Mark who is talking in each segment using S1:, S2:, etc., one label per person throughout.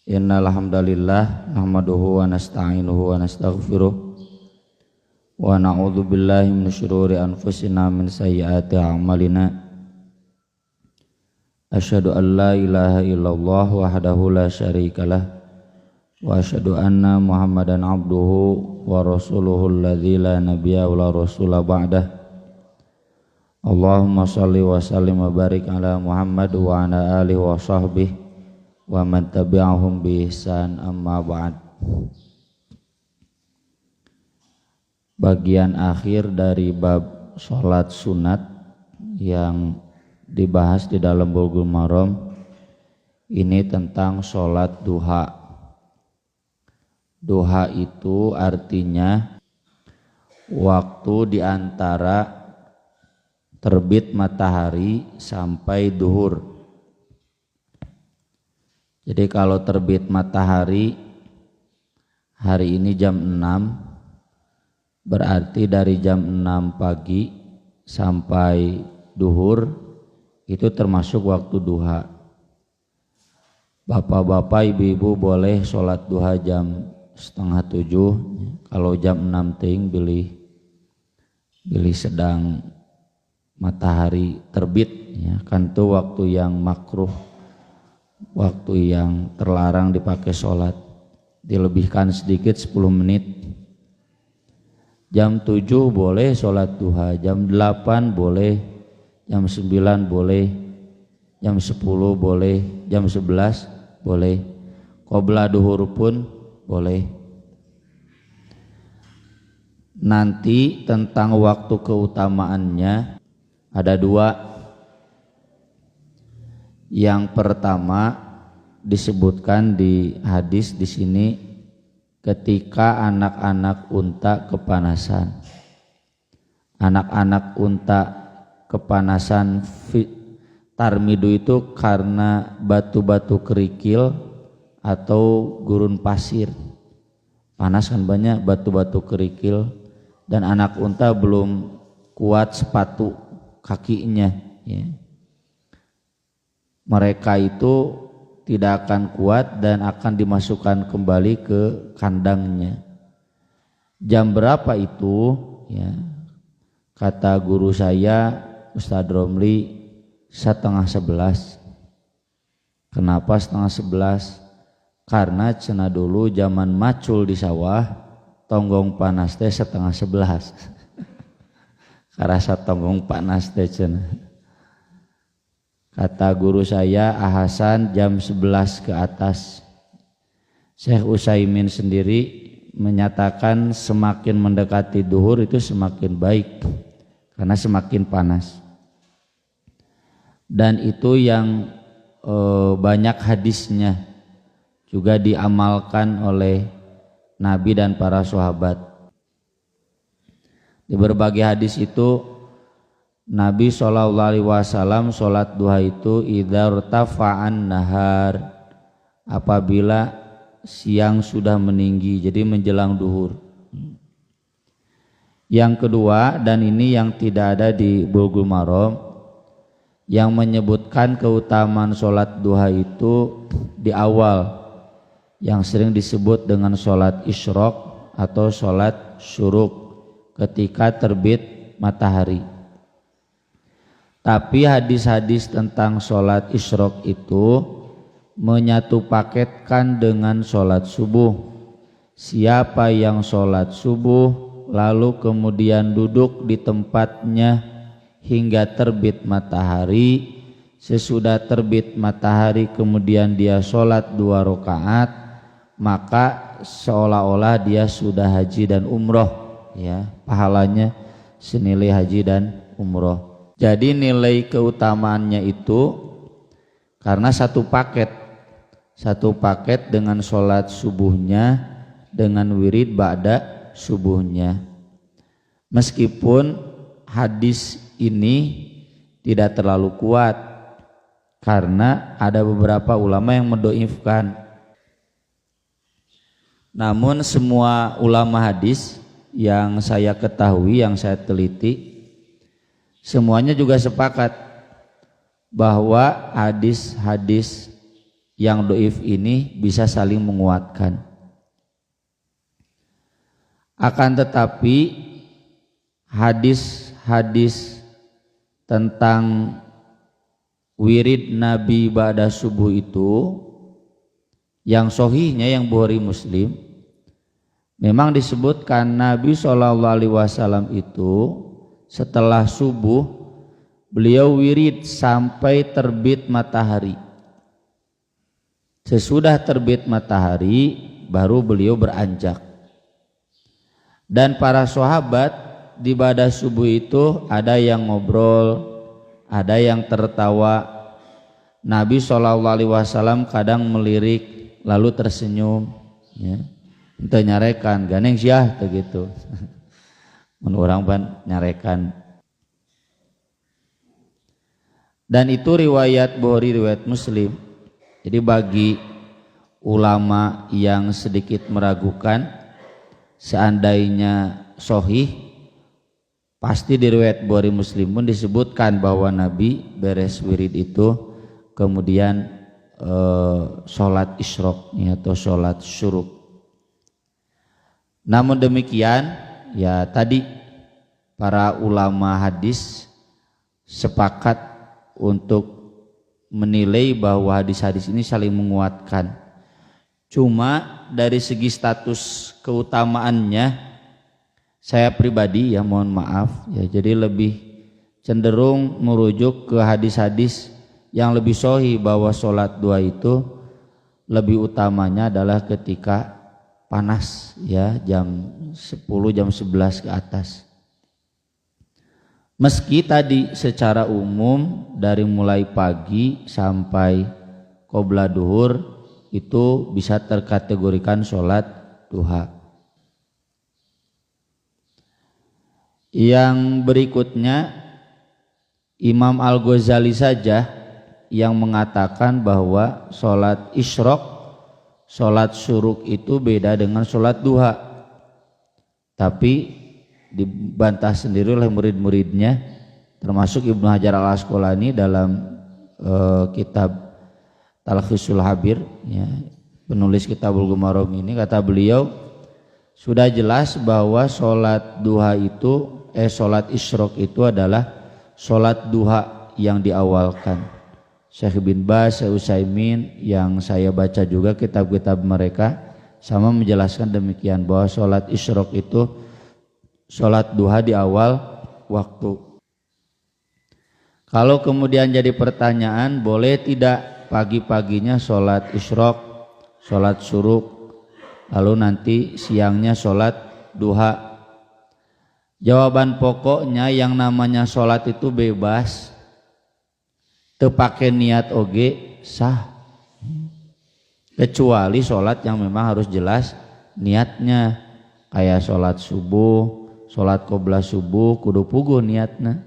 S1: Innal hamdalillah nahmaduhu wa nasta'inuhu wa nastaghfiruh wa na'udzu billahi min syururi anfusina min sayyiati a'malina. Asyhadu an la ilaha illallah wahdahu la syarikalah wa asyhadu anna Muhammadan abduhu wa rasuluhu alladzi la nabiyya wa la rasula ba'dah. Allahumma shalli wa sallim wa barik ala Muhammad wa ala alihi wa sahbihi wa man tabi'ahum bi ihsan, amma ba'd. Bagian akhir dari bab sholat sunat yang dibahas di dalam Bulughul Maram ini tentang sholat duha. Duha itu artinya waktu di antara terbit matahari sampai duhur. Jadi kalau terbit matahari hari ini jam 6, berarti dari jam 6 pagi sampai duhur itu termasuk waktu duha. Bapak-bapak, ibu-ibu boleh sholat duha jam 6:30. Kalau jam 6 ting bilih sedang matahari terbit, ya, kan itu waktu yang makruh, waktu yang terlarang dipakai sholat. Dilebihkan sedikit 10 menit. Jam 7 boleh sholat duha, jam 8 boleh, jam 9 boleh, jam 10 boleh, jam 11 boleh, qobla duhur pun boleh. Nanti tentang waktu keutamaannya ada 2. Yang pertama disebutkan di hadis di sini, ketika anak-anak unta kepanasan. Anak-anak unta kepanasan tarmidu itu karena batu-batu kerikil atau gurun pasir. Panas kan, banyak batu-batu kerikil, dan anak unta belum kuat sepatu kakinya, ya. Mereka itu tidak akan kuat dan akan dimasukkan kembali ke kandangnya. Jam berapa itu? Ya, kata guru saya Ustadz Romli, 10:30. Kenapa 10:30? Karena cenah dulu zaman macul di sawah, tonggong panas teh 10:30. Karasa tonggong panas teh cenah. Kata guru saya Ahasan jam 11 ke atas. Syekh Utsaimin sendiri menyatakan semakin mendekati duhur itu semakin baik karena semakin panas. Dan itu yang banyak hadisnya juga diamalkan oleh Nabi dan para sahabat. Di berbagai hadis itu Nabi SAW sholat duha itu idza irtafa'an nahar, apabila siang sudah meninggi, jadi menjelang duhur. Yang kedua, dan ini yang tidak ada di Bulughul Maram, yang menyebutkan keutamaan sholat duha itu di awal, yang sering disebut dengan sholat isyraq atau sholat syuruk, ketika terbit matahari. Tapi hadis-hadis tentang sholat isyraq itu menyatu paketkan dengan sholat subuh. Siapa yang sholat subuh lalu kemudian duduk di tempatnya hingga terbit matahari, sesudah terbit matahari kemudian dia sholat 2 rakaat, maka seolah-olah dia sudah haji dan umroh, ya, pahalanya senilai haji dan umroh. Jadi nilai keutamaannya itu karena satu paket dengan sholat subuhnya, dengan wirid ba'da subuhnya. Meskipun hadis ini tidak terlalu kuat karena ada beberapa ulama yang mendoifkan. Namun semua ulama hadis yang saya ketahui, yang saya teliti, semuanya juga sepakat bahwa hadis-hadis yang dhaif ini bisa saling menguatkan. Akan tetapi hadis-hadis tentang wirid Nabi ba'da subuh itu yang sahihnya yang Bukhari Muslim memang disebutkan Nabi SAW itu setelah subuh beliau wirid sampai terbit matahari. Sesudah terbit matahari baru beliau beranjak. Dan para sahabat di ibadah subuh itu ada yang ngobrol, ada yang tertawa. Nabi SAW kadang melirik lalu tersenyum, ya. Ente nyarekan, ganeng syah begitu. Mun urang ban nyarekan. Dan itu riwayat Bukhari, riwayat Muslim. Jadi bagi ulama yang sedikit meragukan, seandainya sahih, pasti di riwayat Bukhari Muslim pun disebutkan bahwa Nabi beres wirid itu kemudian sholat isyraq atau sholat syuruk. Namun demikian, ya tadi para ulama hadis sepakat untuk menilai bahwa hadis-hadis ini saling menguatkan. Cuma dari segi status keutamaannya, saya pribadi ya mohon maaf ya, jadi lebih cenderung merujuk ke hadis-hadis yang lebih sahih bahwa sholat duha itu lebih utamanya adalah ketika panas ya, jam 10 jam 11 ke atas. Meski tadi secara umum dari mulai pagi sampai qobla duhur itu bisa terkategorikan sholat duha. Yang berikutnya Imam Al-Ghazali saja yang mengatakan bahwa sholat isyraq, sholat syuruk itu beda dengan sholat duha. Tapi dibantah sendiri oleh murid-muridnya, termasuk Ibnu Hajar Al-Asqalani dalam kitab Talkhisul Habir ya, penulis Kitabul Gumarom ini, kata beliau sudah jelas bahwa sholat duha itu sholat isyraq itu adalah sholat duha yang diawalkan. Syekh bin Baz, Syekh Utsaimin yang saya baca juga kitab-kitab mereka sama menjelaskan demikian, bahwa sholat isyraq itu sholat duha di awal waktu. Kalau kemudian jadi pertanyaan, boleh tidak pagi-paginya sholat isyraq, sholat syuruk, lalu nanti siangnya sholat duha? Jawaban pokoknya yang namanya sholat itu bebas, teu pake niat oge sah, kecuali sholat yang memang harus jelas niatnya, kayak sholat subuh, sholat qobla subuh kudu puguh niatna.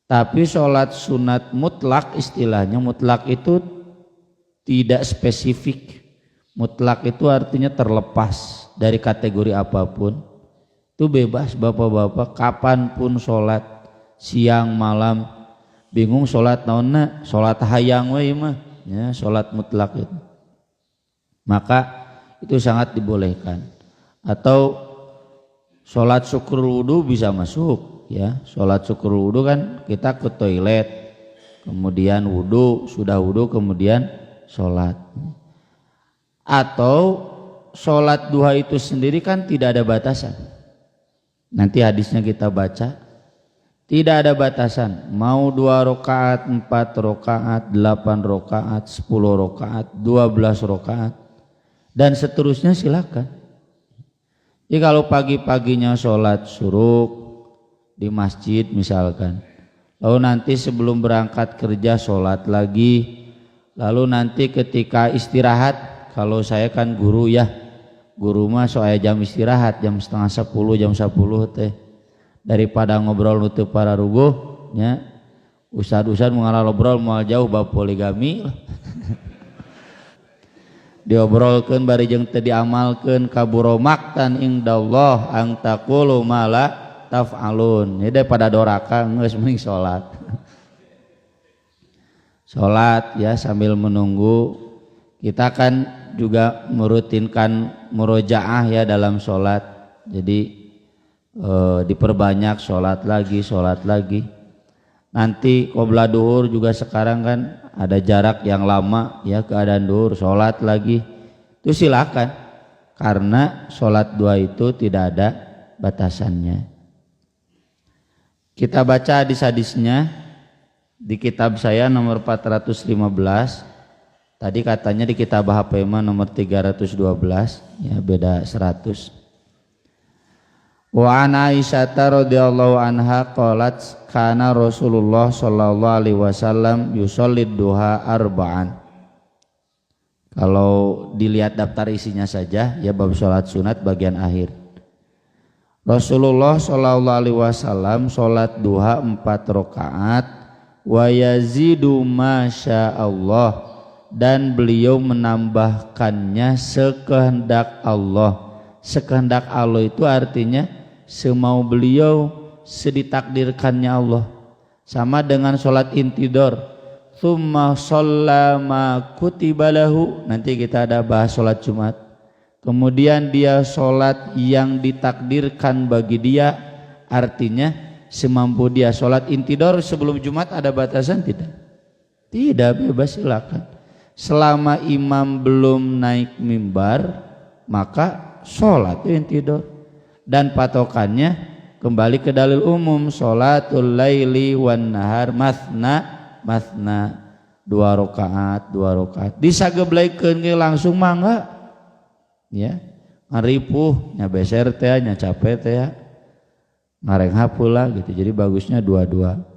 S1: Tapi sholat sunat mutlak, istilahnya mutlak itu tidak spesifik. Mutlak itu artinya terlepas dari kategori apapun, itu bebas bapak-bapak kapanpun sholat, siang malam, bingung sholat naonna, sholat hayang we mah ya, sholat mutlak itu maka itu sangat dibolehkan. Atau sholat syukur wudu bisa masuk ya, sholat syukur wudu kan kita ke toilet kemudian wudu, sudah wudu kemudian sholat. Atau sholat duha itu sendiri kan tidak ada batasan, nanti hadisnya kita baca, tidak ada batasan, mau 2 rakaat, 4 rakaat, 8 rakaat, 10 rakaat, 12 rakaat dan seterusnya silakan. Jadi kalau pagi-paginya sholat syuruk di masjid misalkan, lalu nanti sebelum berangkat kerja sholat lagi, lalu nanti ketika istirahat, kalau saya kan guru ya, guru mah soal jam istirahat jam 9:30 jam 10 teh, daripada ngobrol nutup para ruguh nya, ustad-ustad mengalah ngobrol mau jauh bab poligami diobrolkeun bari jeung teu diamalkeun, kaburo maktan indallah ang taqulu ma la taf'alun. Jadi daripada doraka geus mending salat. Salat ya sambil menunggu
S2: Kita kan juga merutinkan murojaah ya dalam sholat. Jadi diperbanyak sholat lagi. Nanti qobla duhur juga sekarang kan ada jarak yang lama ya, keadaan duhur sholat lagi. Itu silakan, karena sholat dua itu tidak ada batasannya. Kita baca hadis-hadisnya di kitab saya nomor 415. Tadi katanya di kitab HP nomor 312, ya beda 100. Wa an Aisyah radhiyallahu anha qalat kana Rasulullah sallallahu alaihi wasallam yushollid duha arba'an. Kalau dilihat daftar isinya saja ya bab salat sunat bagian akhir. Rasulullah sallallahu alaihi wasallam salat duha 4 rakaat wa yazidu masya Allah, dan beliau menambahkannya sekehendak Allah. Sekehendak Allah itu artinya semau beliau, seditakdirkannya Allah. Sama dengan sholat intidor, tsumma shallama kutibalahu, nanti kita ada bahas sholat Jumat. Kemudian dia sholat yang ditakdirkan bagi dia, artinya semampu dia. Sholat intidor sebelum Jumat ada batasan tidak? Tidak, bebas silakan. Selama imam belum naik mimbar maka sholat intidor. Dan patokannya kembali ke dalil umum, sholatul laili wan nahar mathna 2 rakaat. Disagebleikeun ge langsung mangga ya, ngaripuh nya beser teh nya capek teh ya, ngareng hapulah gitu. Jadi bagusnya 2-2.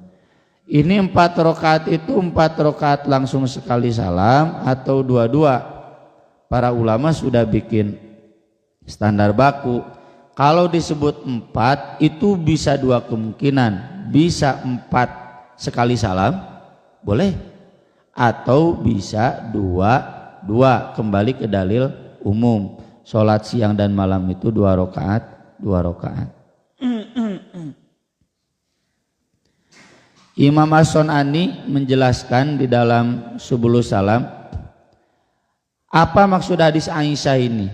S2: Ini 4 rakaat itu 4 rakaat langsung sekali salam atau 2-2. Para ulama sudah bikin standar baku. Kalau disebut 4 itu bisa 2 kemungkinan. Bisa 4 sekali salam, boleh. Atau bisa 2-2, kembali ke dalil umum. Sholat siang dan malam itu 2 rakaat. Imam As-Sun'ani menjelaskan di dalam Subulus Salam, apa maksud hadis Aisyah ini?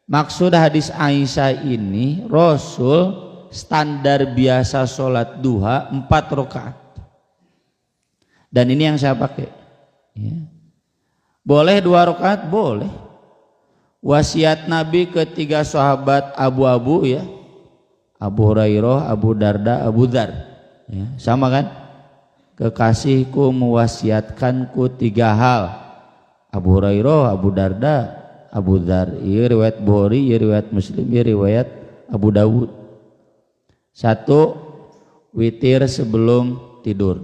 S2: Maksud hadis Aisyah ini, Rasul standar biasa sholat duha 4 rakaat. Dan ini yang saya pakai ya. Boleh 2 rakaat? Boleh. Wasiat Nabi ketiga sahabat abu-abu ya, Abu Hurairah, Abu Darda, Abu Dzar ya, sama kan? Kekasihku mewasiatkanku 3 hal. Abu Hurairah, Abu Darda, Abu Dzar. Ieu riwayat Bukhari, ieu riwayat Muslim, ieu riwayat Abu Dawud. 1, witir sebelum tidur.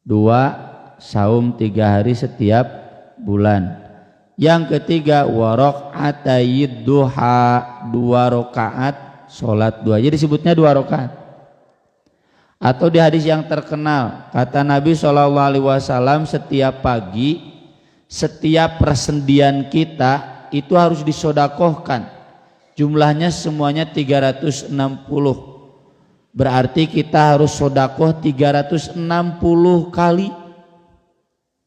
S2: 2, saum 3 hari setiap bulan. Yang ketiga, wa raq'atayid duha, 2 rakaat salat duha. Jadi disebutnya 2 rakaat. Atau di hadis yang terkenal, kata Nabi SAW, setiap pagi, setiap persendian kita itu harus disodakohkan. Jumlahnya semuanya 360. Berarti kita harus sodakoh 360 kali.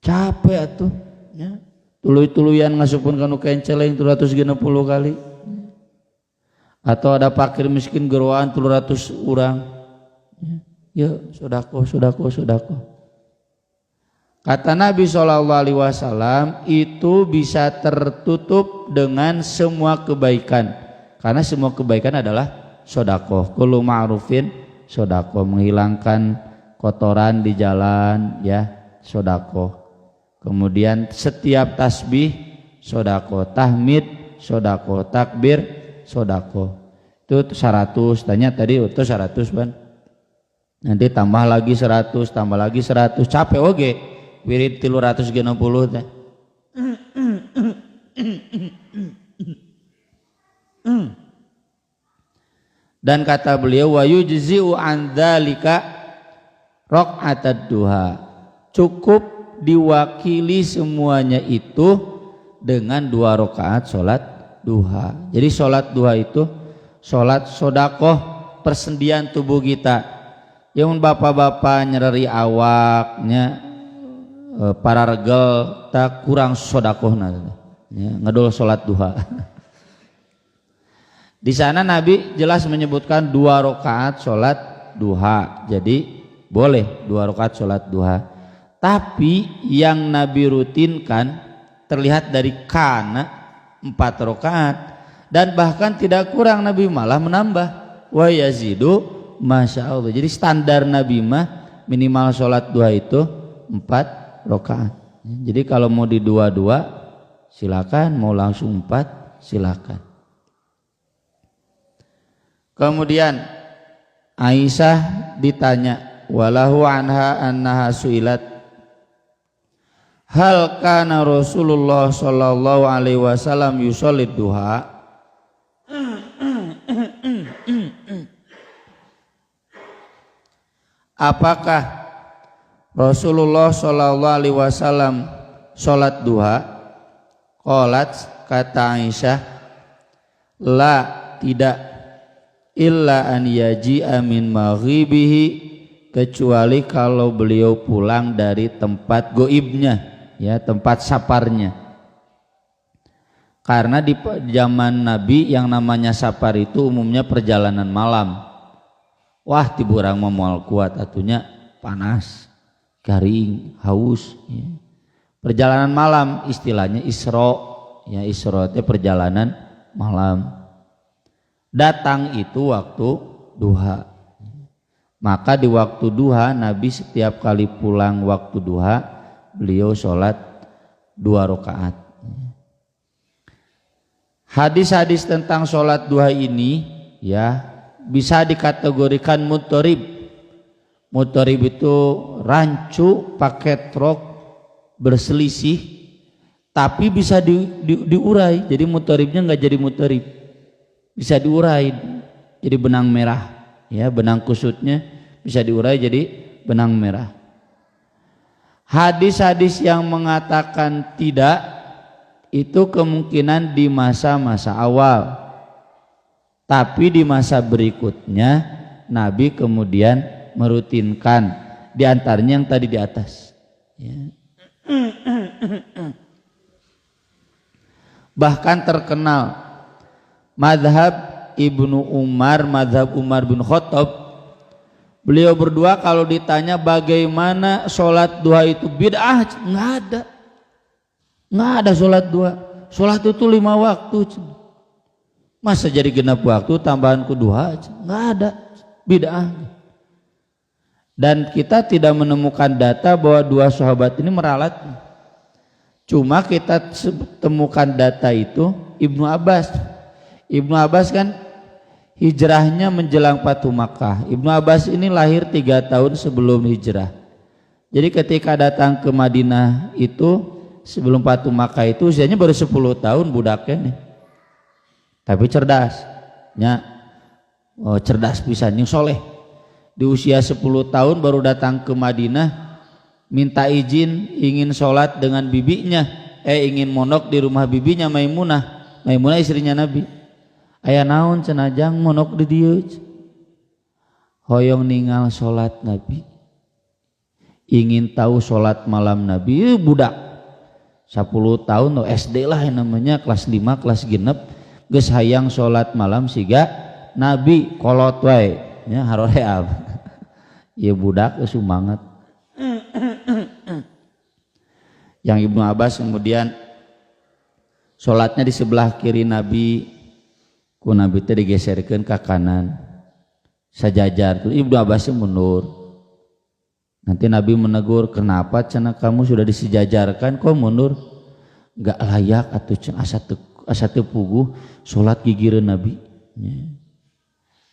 S2: Capek atuh ya. Tuluy-tuluyan ngasupun kanu kenceleng 360 kali. Atau ada fakir miskin geroan 300 orang. Ya, sodako. Kata Nabi SAW, itu bisa tertutup dengan semua kebaikan. Karena semua kebaikan adalah sodako. Kullu ma'rufin sodako, menghilangkan kotoran di jalan ya, sodako. Kemudian setiap tasbih sodako, tahmid sodako, takbir sodako. Itu 100. Tanya tadi itu 100 ban. Nanti tambah lagi 100, tambah lagi 100, capek oge. Wirid 360 teh. Dan kata beliau, wa yujzi'u an dzalika raq'atad duha. Cukup diwakili semuanya itu dengan 2 rakaat salat duha. Jadi salat duha itu salat sedekah persendian tubuh kita. Yang bapak-bapak nyereri awaknya
S1: para regel tak kurang sodakohna ya, ngedol sholat duha. Di sana Nabi jelas menyebutkan 2 rakaat sholat duha, jadi boleh 2 rakaat sholat duha. Tapi yang Nabi rutinkan terlihat dari kana 4 rakaat dan bahkan tidak kurang, Nabi malah menambah wa yazidu masya Allah. Jadi standar Nabi mah minimal sholat duha itu 4 rakaat. Jadi kalau mau di 2 silakan, mau langsung 4 silakan. Kemudian Aisyah ditanya, walahu anha annaha suilat hal kana Rasulullah sallallahu alaihi wasallam yusolli duha. Apakah Rasulullah sallallahu alaihi wasallam salat duha? Qalat, kata Aisyah, la, tidak, illa an yaji'a min maghribihi, kecuali kalau beliau pulang dari tempat goibnya, ya, tempat saparnya. Karena di zaman Nabi yang namanya sapar itu umumnya perjalanan malam. Wah, tiburang memual kuat atunya, panas, garing, haus, ya. Perjalanan malam istilahnya Isra, ya, Isra itu perjalanan malam. Datang itu waktu duha. Maka di waktu duha Nabi setiap kali pulang waktu duha beliau sholat 2 rakaat. Hadis-hadis tentang sholat duha ini ya bisa dikategorikan mutorib. Mutorib itu rancu pakai truk berselisih tapi bisa diurai. Jadi mutoribnya nggak jadi mutorib, bisa diurai jadi benang merah, ya, benang kusutnya bisa diurai jadi benang merah. Hadis-hadis yang mengatakan tidak itu kemungkinan di masa-masa awal, tapi di masa berikutnya Nabi kemudian merutinkan, di antaranya yang tadi di atas, ya. Bahkan terkenal madhab Ibnu Umar, madhab Umar bin Khattab, beliau berdua kalau ditanya bagaimana sholat duha itu bid'ah, nggak ada sholat duha. Sholat itu 5 waktu, masa jadi genap waktu tambahan ke duha, nggak ada, bid'ah. Dan kita tidak menemukan data bahwa 2 sahabat ini meralat. Cuma kita temukan data itu Ibnu Abbas. Ibnu Abbas kan hijrahnya menjelang Fatu Makkah. Ibnu Abbas ini lahir 3 tahun sebelum hijrah. Jadi ketika datang ke Madinah itu sebelum Fatu Makkah itu usianya baru 10 tahun budaknya nih. Tapi cerdas, nya, cerdas pisan, yang soleh. Di usia 10 tahun baru datang ke Madinah, minta izin ingin sholat dengan bibinya, ingin monok di rumah bibinya Maimunah. Maimunah istrinya Nabi. Aya naon cenajang monok di dieu, hoyong ningal sholat Nabi, ingin tahu sholat malam Nabi. Budak 10 tahun SD lah yang namanya, kelas 5 kelas genep geus hayang sholat malam siga Nabi kolot wae nya haroreab. Ieu budak geus sumanget. Yang Ibnu Abbas kemudian sholatnya di sebelah kiri Nabi, ku Nabi teh digeserkeun ke kanan sajajar. Ibnu Abbas mundur. Nanti Nabi menegur, kenapa cenah kamu sudah disejajarkan kok mundur? Enggak layak atuh cenah asa teu puguh sholat gigireun Nabi.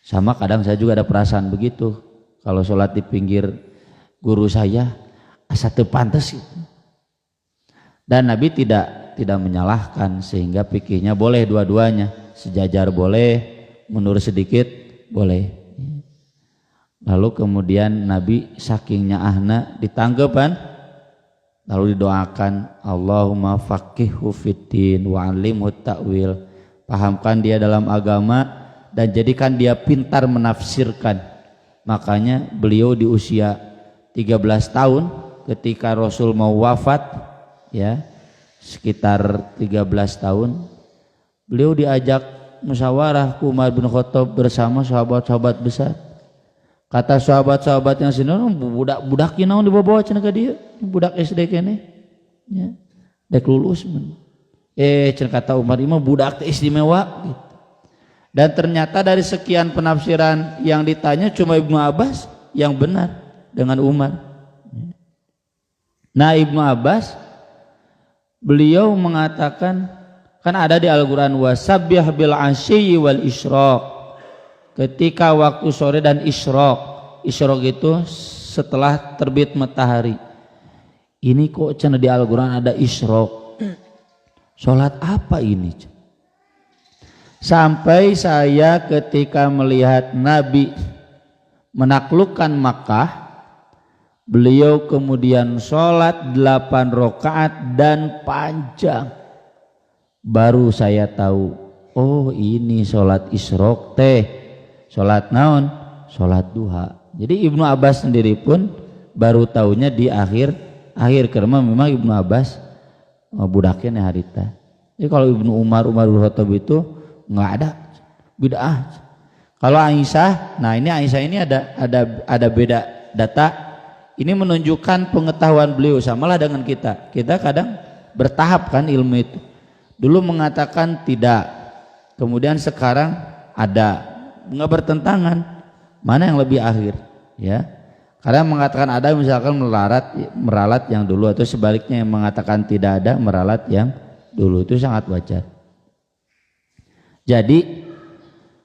S1: Sama kadang saya juga ada perasaan begitu kalau sholat di pinggir guru saya, asa teu pantes gitu. Dan Nabi tidak menyalahkan, sehingga pikirnya boleh dua-duanya, sejajar boleh, mundur sedikit boleh. Lalu kemudian Nabi saking nyaahna ditanggepan, lalu didoakan, Allahumma faqihhu fiddin wa 'allimhu ta'wil, pahamkan dia dalam agama dan jadikan dia pintar menafsirkan. Makanya beliau di usia 13 tahun ketika Rasul mau wafat ya sekitar 13 tahun, beliau diajak musyawarah ku Umar bin Khattab bersama sahabat-sahabat besar. Kata sahabat-sahabat yang sini, budak naon dibawa cenah ka dieu, budak SD kene. Ya. Dek lulus men. Cenah kata Umar imah budak teh istimewa gitu. Dan ternyata dari sekian penafsiran yang ditanya cuma Ibnu Abbas yang benar dengan Umar. Nah, Ibnu Abbas beliau mengatakan, kan ada di Al-Qur'an wasabbih bil asyi wal isyraq. Ketika waktu sore dan isyraq. Isyraq itu setelah terbit matahari. Ini kok cenah di Al-Qur'an ada isyraq. Salat apa ini? Sampai saya ketika melihat Nabi menaklukkan Makkah, beliau kemudian sholat 8 rakaat dan panjang. Baru saya tahu, oh ini sholat isyraq teh, sholat naon? Sholat duha. Jadi Ibnu Abbas sendiri pun baru tahunya di akhir karena memang Ibnu Abbas budaknya harita. Jadi kalau Ibnu Umar bin Khattab itu nggak ada bid'ah. Kalau Aisyah, nah ini Aisyah ini ada beda data. Ini menunjukkan pengetahuan beliau samalah dengan kita. Kita kadang bertahap kan ilmu itu. Dulu mengatakan tidak, kemudian sekarang ada, nggak bertentangan. Mana yang lebih akhir? Ya, kadang mengatakan ada, misalkan meralat yang dulu, atau sebaliknya yang mengatakan tidak ada, meralat yang dulu, itu sangat wajar. Jadi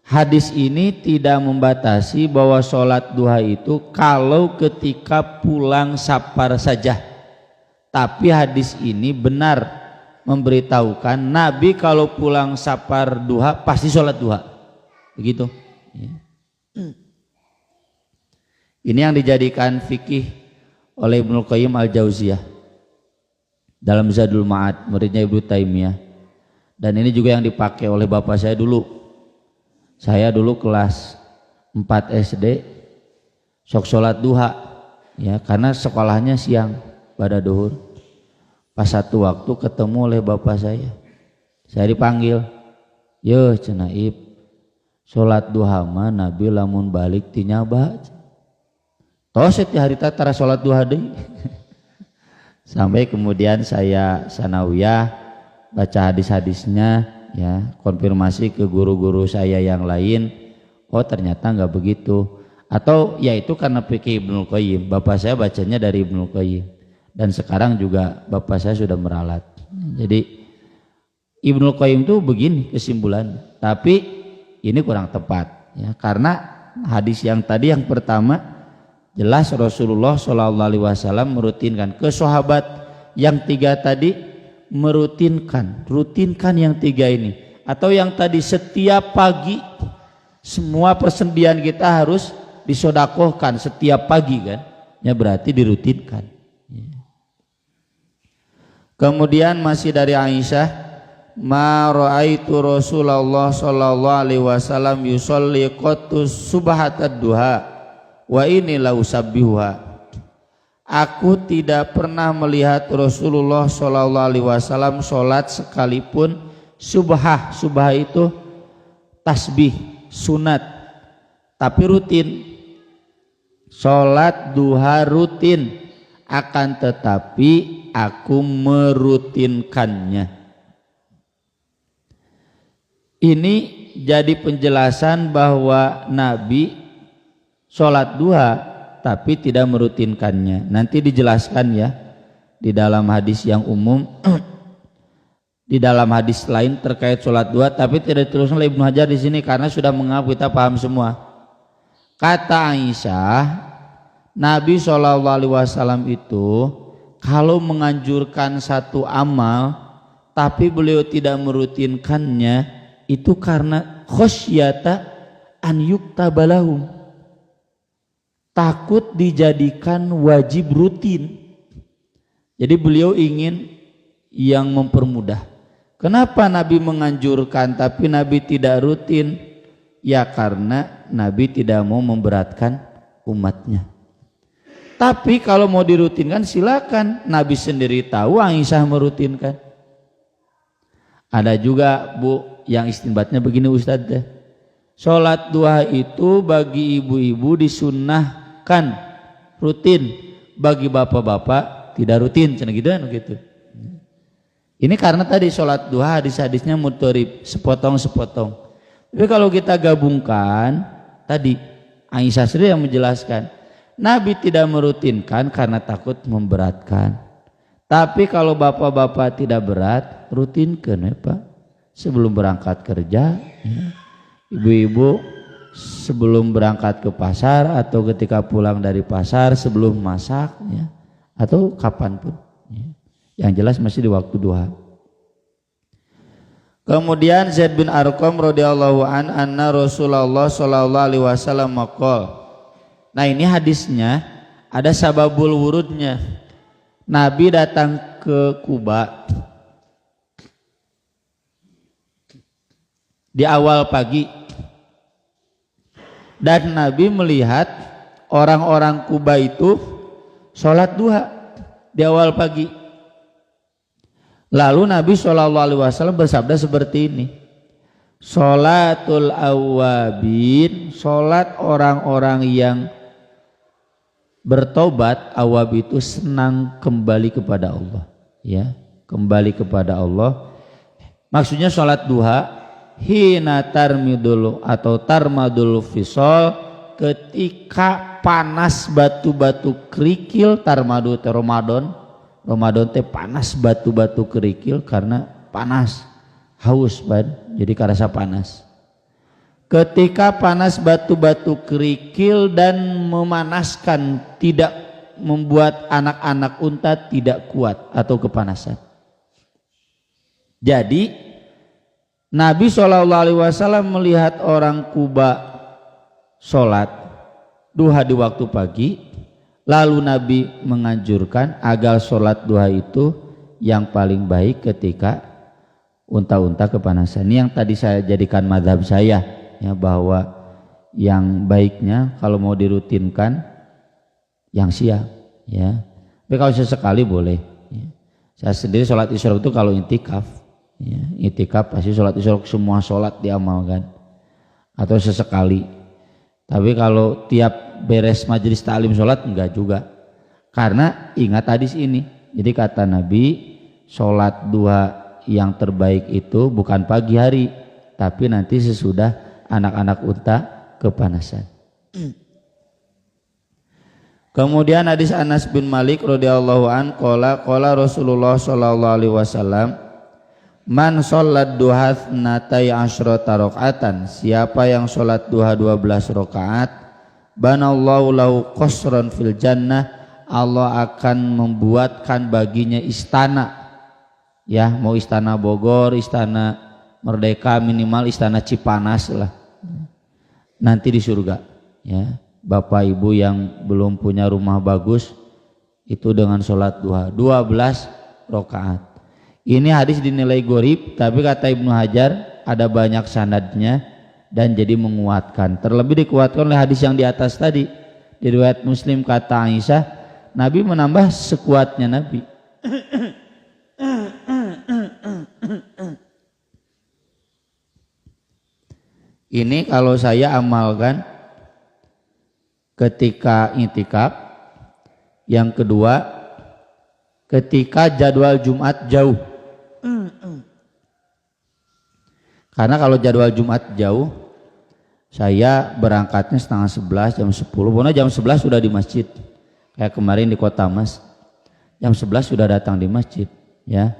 S1: hadis ini tidak membatasi bahwa sholat duha itu kalau ketika pulang safar saja. Tapi hadis ini benar memberitahukan Nabi kalau pulang safar duha pasti sholat duha. Begitu. Ini yang dijadikan fikih oleh Ibnu Qayyim Al-Jauziyah dalam Zadul Ma'ad, muridnya Ibnu Taimiyah. Dan ini juga yang dipakai oleh bapak saya dulu. Saya dulu kelas 4 SD sok sholat duha ya, karena sekolahnya siang pada duhur. Pas satu waktu ketemu oleh bapak saya dipanggil, yo cenah Ib, sholat duha mah Nabi lamun balik ti nyaba. Tos ti harita tara sholat duha deui. Sampai kemudian saya sanawiyah baca hadis-hadisnya ya, konfirmasi ke guru-guru saya yang lain, oh ternyata nggak begitu. Atau ya itu karena fikih Ibnu Qayyim, bapak saya bacanya dari Ibnu Qayyim, dan sekarang juga bapak saya sudah meralat. Jadi Ibnu Qayyim itu begini kesimpulan, tapi ini kurang tepat ya, karena hadis yang tadi yang pertama jelas Rasulullah SAW merutinkan, ke sahabat yang 3 tadi rutinkan yang 3 ini, atau yang tadi setiap pagi semua persendian kita harus disodakohkan setiap pagi kan ya, berarti dirutinkan. Kemudian masih dari Aisyah, ma raaitu Rasulullah sallallahu alaihi wasallam yusolli qattu subhatad duha wa inni la usabbihuha. Aku tidak pernah melihat Rasulullah Shallallahu Alaihi Wasallam sholat sekalipun subhah. Subhah itu tasbih sunat, tapi rutin. Sholat duha rutin, akan tetapi aku merutinkannya. Ini jadi penjelasan bahwa Nabi sholat duha tapi tidak merutinkannya. Nanti dijelaskan ya di dalam hadis yang umum, di dalam hadis lain terkait sholat duha, tapi tidak dituliskan oleh Ibnu Hajar di sini karena sudah menganggap kita paham semua. Kata Aisyah, Nabi SAW itu kalau menganjurkan satu amal tapi beliau tidak merutinkannya, itu karena khosyata an yuktabalahum, takut dijadikan wajib rutin. Jadi beliau ingin yang mempermudah. Kenapa Nabi menganjurkan tapi Nabi tidak rutin? Ya karena Nabi tidak mau memberatkan umatnya. Tapi kalau mau dirutinkan silakan. Nabi sendiri tahu, Aisyah merutinkan. Ada juga Bu yang istinbatnya begini Ustadz deh. Sholat duha itu bagi ibu-ibu disunnahkan rutin, bagi bapak-bapak tidak rutin, cina gitu. Ini karena tadi sholat duha hadis-hadisnya mutorib, sepotong-sepotong. Tapi kalau kita gabungkan, tadi Aisyah sendiri yang menjelaskan, Nabi tidak merutinkan karena takut memberatkan. Tapi kalau bapak-bapak tidak berat, rutinkan ya Pak. Sebelum berangkat kerja, ya. Ibu-ibu sebelum berangkat ke pasar atau ketika pulang dari pasar sebelum masak, ya. Atau kapanpun. Ya. Yang jelas masih di waktu duha. Kemudian Zaid bin Arqam radhiyallahu anna Rasulullah sallallahu alaihi wasallam maqal. Nah, ini hadisnya ada sababul wurudnya. Nabi datang ke Kuba di awal pagi dan Nabi melihat orang-orang Kuba itu sholat duha di awal pagi. Lalu Nabi SAW bersabda seperti ini, sholatul awabin, sholat orang-orang yang bertobat. Awab itu senang kembali kepada Allah, ya, kembali kepada Allah. Maksudnya sholat duha hina tarmidul atau tarmadul fisol, ketika panas batu-batu kerikil. Tarmadu teh Ramadan teh panas batu-batu kerikil karena panas, haus ban, jadi karasa panas. Ketika panas batu-batu kerikil dan memanaskan, tidak membuat anak-anak unta tidak kuat atau kepanasan. Jadi Nabi SAW melihat orang Kuba sholat duha di waktu pagi. Lalu Nabi menganjurkan agar sholat duha itu yang paling baik ketika unta-unta kepanasan. Ini yang tadi saya jadikan mazhab saya, ya, bahwa yang baiknya kalau mau dirutinkan yang siang, ya. Tapi kalau sesekali boleh. Ya. Saya sendiri sholat isyraq itu kalau intikaf, ya, intikaf pasti sholat isyraq semua sholat diamalkan atau sesekali. Tapi kalau tiap beres majelis ta'lim sholat enggak juga, karena ingat hadis ini. Jadi kata Nabi, sholat duha yang terbaik itu bukan pagi hari, tapi nanti sesudah anak-anak unta kepanasan. Kemudian hadis Anas bin Malik radhiyallahu an qala Rasulullah sallallahu alaihi wasallam, man sholat duha natai asyrata rakaatan, siapa yang sholat duha 12 rakaat, banallahu lahu qasran fil jannah, Allah akan membuatkan baginya istana, ya, mau istana Bogor, istana Merdeka, minimal istana Cipanas lah, nanti di surga, ya. Bapak ibu yang belum punya rumah bagus itu dengan sholat duha 12 rakaat. Ini hadis dinilai gharib, tapi kata Ibnu Hajar ada banyak sanadnya dan jadi menguatkan. Terlebih dikuatkan oleh hadis yang di atas tadi. Di riwayat Muslim kata Aisyah, Nabi menambah sekuatnya Nabi. Ini kalau saya amalkan ketika intikaf. Yang kedua, ketika jadwal Jumat jauh. Karena kalau jadwal Jumat jauh, saya berangkatnya setengah 11, jam 10. Pokoknya jam 11 sudah di masjid. Kayak kemarin di Kota Mas, jam 11 sudah datang di masjid, ya,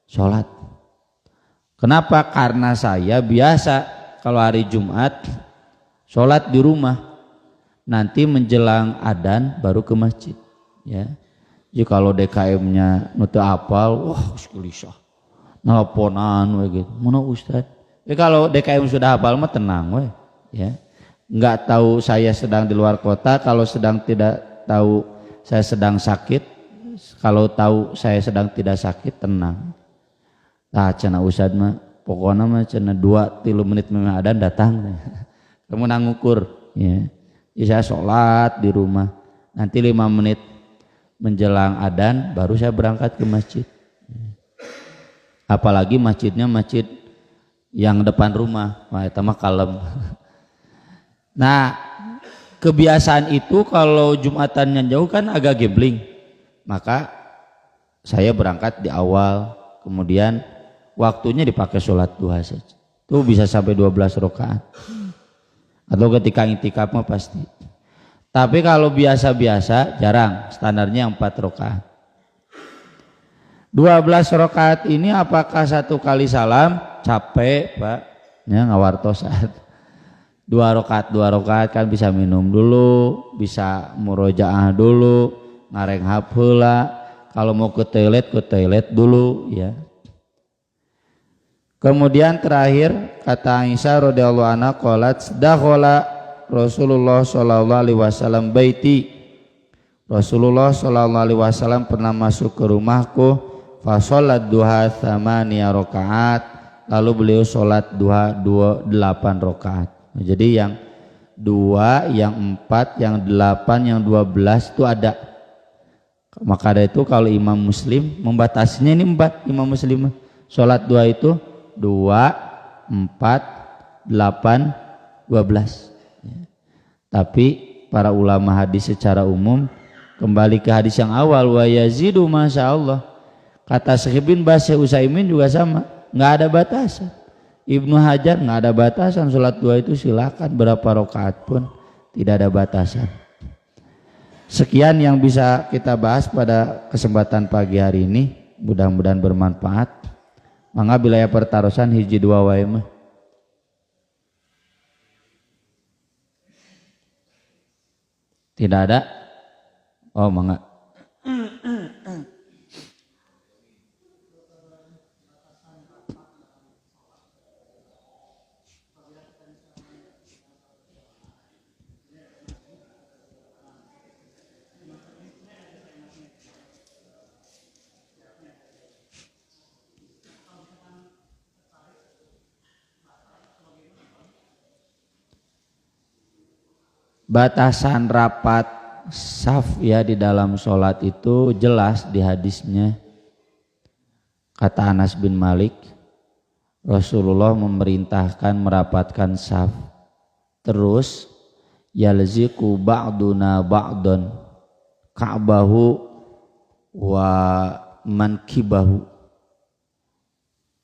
S1: sholat. Kenapa? Karena saya biasa kalau hari Jumat sholat di rumah, nanti menjelang adzan baru ke masjid, ya. Jadi kalau DKM-nya nutu apal, wah gelisah, nelponan gitu, mana Ustad? Kalau DKM sudah hafal mah tenang we, ya. Nggak tahu saya sedang di luar kota, kalau sedang tidak tahu saya sedang sakit, kalau tahu saya sedang tidak sakit, tenang. Nah, cenah Ustad mah pokoknya mah cenah 2-3 menit memang adzan datang. Kamu nangukur, ya. Jadi saya sholat di rumah. nanti 5 menit menjelang adzan baru saya berangkat ke masjid. Apalagi masjidnya masjid yang depan rumah, wah itu mah kalem. Nah, kebiasaan itu kalau Jumatannya jauh kan agak gambling, maka saya berangkat di awal, kemudian waktunya dipakai sholat duha saja. Itu bisa sampai 12 rakaat. Atau ketika i'tikaf mah pasti. Tapi kalau biasa-biasa jarang, standarnya 4 rakaat. 12 rakaat ini apakah satu kali salam? Capek, Pak. Ya ngawartosan. 2 rakaat kan bisa minum dulu, bisa murojaah dulu, ngarenghap heula. Kalau mau ke toilet dulu ya. Kemudian terakhir kata Aisyah radhiyallahu anha qalat dakhala Rasulullah sallallahu alaihi wasallam baiti. Rasulullah sallallahu alaihi wasallam pernah masuk ke rumahku fa sholat duha 8 rakaat, lalu beliau sholat duha 8 rakaat. Jadi yang 2, yang 4, yang 8, yang 12 itu ada. Maka dari itu kalau Imam Muslim membatasinya ini 4, Imam Muslim sholat duha itu 2, 4, 8, 12. Tapi para ulama hadis secara umum kembali ke hadis yang awal wa yazidu masya Allah. Kata Syekh bin Baz, Syekh Utsaimin juga sama, nggak ada batasan. Ibnu Hajar nggak ada batasan, sholat duha itu silakan berapa rakaat pun tidak ada batasan. Sekian yang bisa kita bahas pada kesempatan pagi hari ini, mudah-mudahan bermanfaat. Mangga bilaya pertarusan hiji 2 wae mah. Tidak ada? Oh, mangga. Batasan rapat saf ya di dalam sholat itu jelas di hadisnya. Kata Anas bin Malik, Rasulullah memerintahkan merapatkan saf. Terus yalziku ba'duna ba'dun ka'bahu wa mankibahu.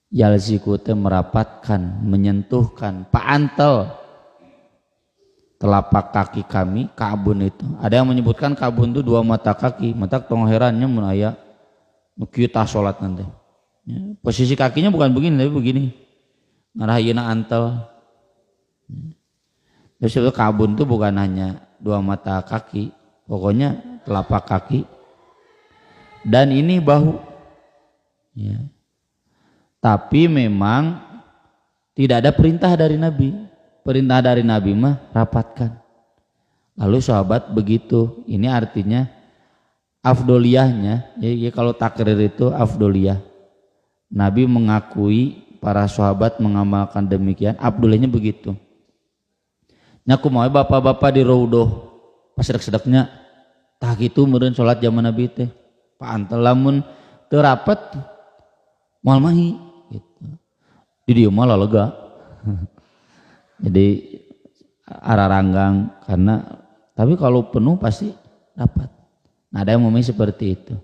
S1: Yalziku itu merapatkan, menyentuhkan, paantel telapak kaki kami, kabun itu. Ada yang menyebutkan kabun itu 2 mata kaki, mata tongherannya mun aya nu kieu tah salat nanti. Ya, posisi kakinya bukan begini tapi begini. Ngarahayeuna antel. Terus itu kabun itu bukan hanya 2 mata kaki, pokoknya telapak kaki. Dan ini bahu. Ya. Tapi memang tidak ada perintah dari Nabi. Perintah dari Nabi mah rapatkan. Lalu sahabat begitu. Ini artinya afdoliyahnya. Ya, kalau takrir itu afdoliyah. Nabi mengakui para sahabat mengamalkan demikian. Afdoliyahnya begitu. Nya kumaha bapak-bapak di raudoh pas sedek-sedeknya tah kitu meureun salat zaman Nabi teh. Paantel lamun teu rapet moal mahi gitu. Di dieu mah lega. Jadi araranggang karena tapi kalau penuh pasti dapat. Nah, ada yang memang seperti itu.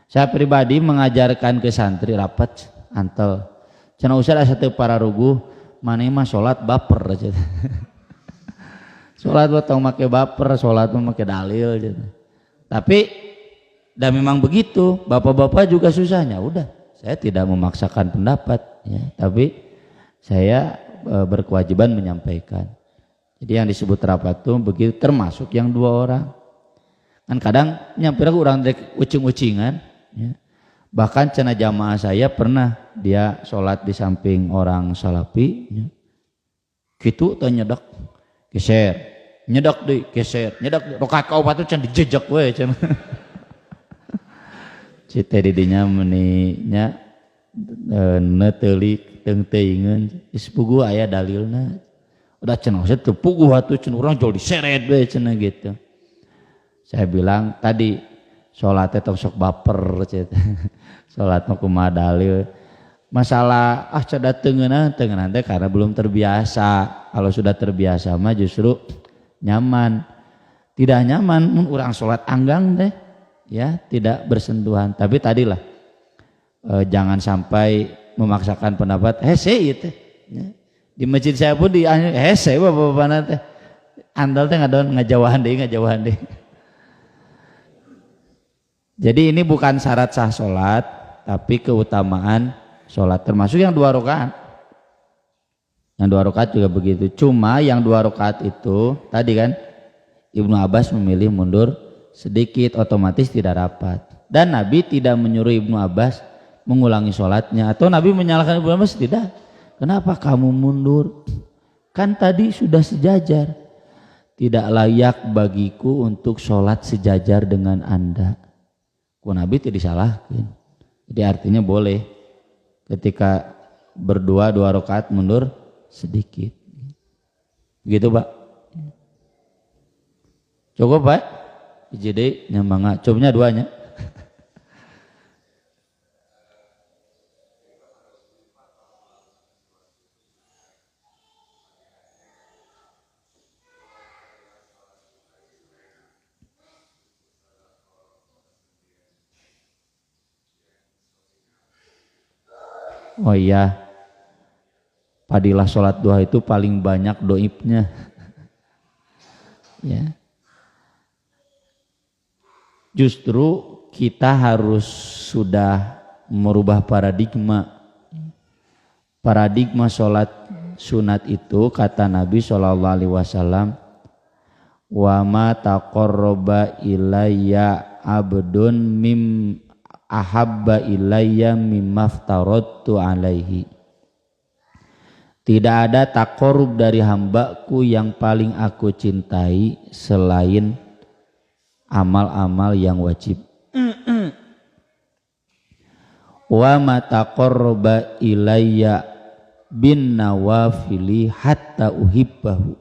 S1: Saya pribadi mengajarkan ke santri rapat antel. Cenah usah asa teu pararuguh, maneh mah salat baper aja. Salat tong make baper, salat mah make dalil gitu. Tapi dan memang begitu, bapak-bapak juga susahnya. Udah, saya tidak memaksakan pendapat ya, tapi saya berkewajiban menyampaikan. Jadi yang disebut rapat itu begitu termasuk yang 2 orang. Kan kadang nyampir orang dek ucing-ucingan. Ya. Bahkan cenah jamaah saya pernah dia sholat di samping orang salafi. Ya. Gitu tuh nyedak, geser, nyedak deh, geser, nyedak. Rokat kau batu cenah dijejak we cenah. Cite didinya meninya netelik teng teuingeun geus puguh aya dalilna. Udah cenah teu puguh atuh cenah urang jol diseret we cenah gitu.
S2: Saya bilang tadi sholatnya tong sok baper sholat mau kumaha dalil. Masalah cadat tengenan teh karena belum terbiasa. Kalau sudah terbiasa mah justru nyaman. Tidak nyaman mun urang sholat anggang teh ya tidak bersentuhan. Tapi tadilah jangan sampai memaksakan pendapat hese itu ya. Di masjid saya pun di hese bapak-bapak teh andal teh ngajauhan deh. Jadi ini bukan syarat sah sholat, tapi keutamaan sholat termasuk yang 2 rakaat. Yang 2 rakaat juga begitu. Cuma yang 2 rakaat itu tadi kan Ibnu Abbas memilih mundur sedikit, otomatis tidak rapat. Dan Nabi tidak menyuruh Ibnu Abbas mengulangi sholatnya, atau Nabi menyalahkan Ibnu Abbas, tidak. Kenapa kamu mundur? Kan tadi sudah sejajar. Tidak layak bagiku untuk sholat sejajar dengan Anda. Ku Nabi tidak disalahkan. Jadi artinya boleh ketika berdua 2 rakaat mundur sedikit. Begitu Pak. Cukup Pak. Jadi nyamanga. Cukupnya 2-nya. Oh iya, padilah sholat duha itu paling banyak doibnya. Ya. Justru kita harus sudah merubah paradigma. Paradigma sholat sunat itu kata Nabi SAW, wa ma taqarraba ilayya abdun mim ahabba ilayya mimmaftaradtu alaihi. Tidak ada takorub dari hambaku yang paling aku cintai selain amal-amal yang wajib. Wa ma taqarraba ilayya bin nawafili hatta uhibbahu.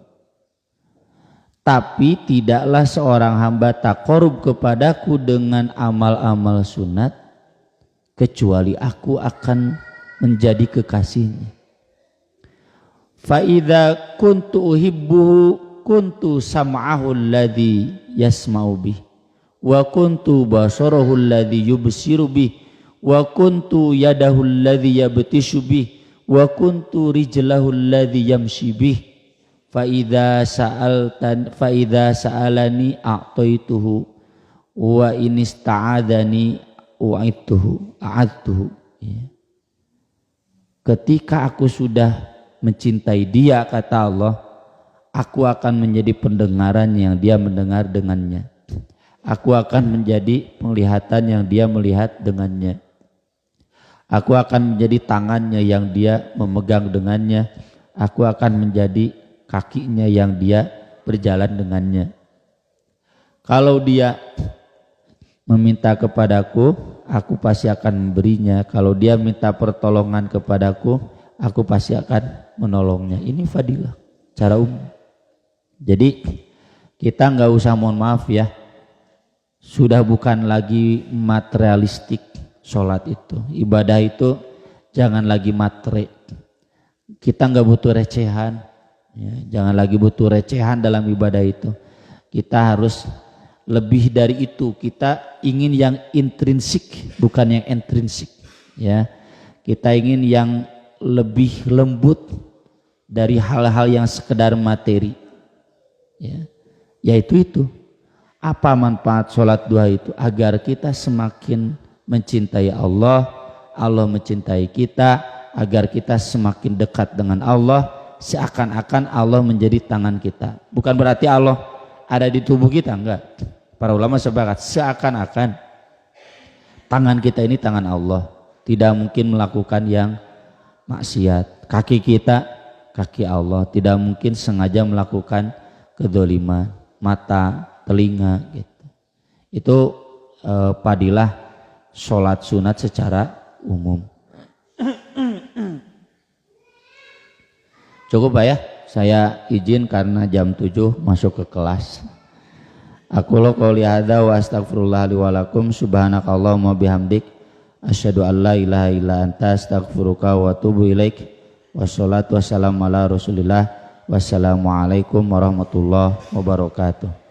S2: Tapi tidaklah seorang hamba takorub kepadaku dengan amal-amal sunat kecuali aku akan menjadi kekasihnya. Fa idza kuntu uhibbuhu kuntu sam'ahu alladhi yasma'u bih wa kuntu basarahu alladhi yubsiru bih wa kuntu yadahu alladhi yabtishu bih wa kuntu rijlahu alladhi yamshi bih fa idza sa'alani a'taituhu wa in ista'adzani a'adtuhu. Ketika aku sudah mencintai dia, kata Allah, aku akan menjadi pendengaran yang dia mendengar dengannya. Aku akan menjadi penglihatan yang dia melihat dengannya. Aku akan menjadi tangannya yang dia memegang dengannya. Aku akan menjadi kakinya yang dia berjalan dengannya. Kalau dia meminta kepadaku, aku pasti akan memberinya. Kalau dia minta pertolongan kepadaku, aku pasti akan menolongnya. Ini fadilah cara umum. Jadi kita nggak usah mohon maaf ya, sudah bukan lagi materialistik sholat itu. Ibadah itu jangan lagi matre. Kita nggak butuh recehan, ya, jangan lagi butuh recehan dalam ibadah itu. Kita harus lebih dari itu. Kita ingin yang intrinsik, bukan yang intrinsik. Ya, kita ingin yang lebih lembut dari hal-hal yang sekedar materi. Ya, yaitu itu. Apa manfaat sholat duha itu? Agar kita semakin mencintai Allah, Allah mencintai kita, agar kita semakin dekat dengan Allah, seakan-akan Allah menjadi tangan kita. Bukan berarti Allah ada di tubuh kita, enggak. Para ulama sepakat seakan-akan tangan kita ini tangan Allah, tidak mungkin melakukan yang maksiat. Kaki kita kaki Allah, tidak mungkin sengaja melakukan kedzaliman. Mata, telinga gitu. Itu padilah sholat sunat secara umum. Cukup Pak ya, saya izin karena jam 7 masuk ke kelas. Aku lo qouli hadza wa astaghfirullah li wa lakum subhanakallahumma bihamdik asyhadu an la ilaha illa anta astaghfiruka wa atubu ilaik. Wassalatu wassalamu ala Rasulillah. Wassalamualaikum warahmatullahi wabarakatuh.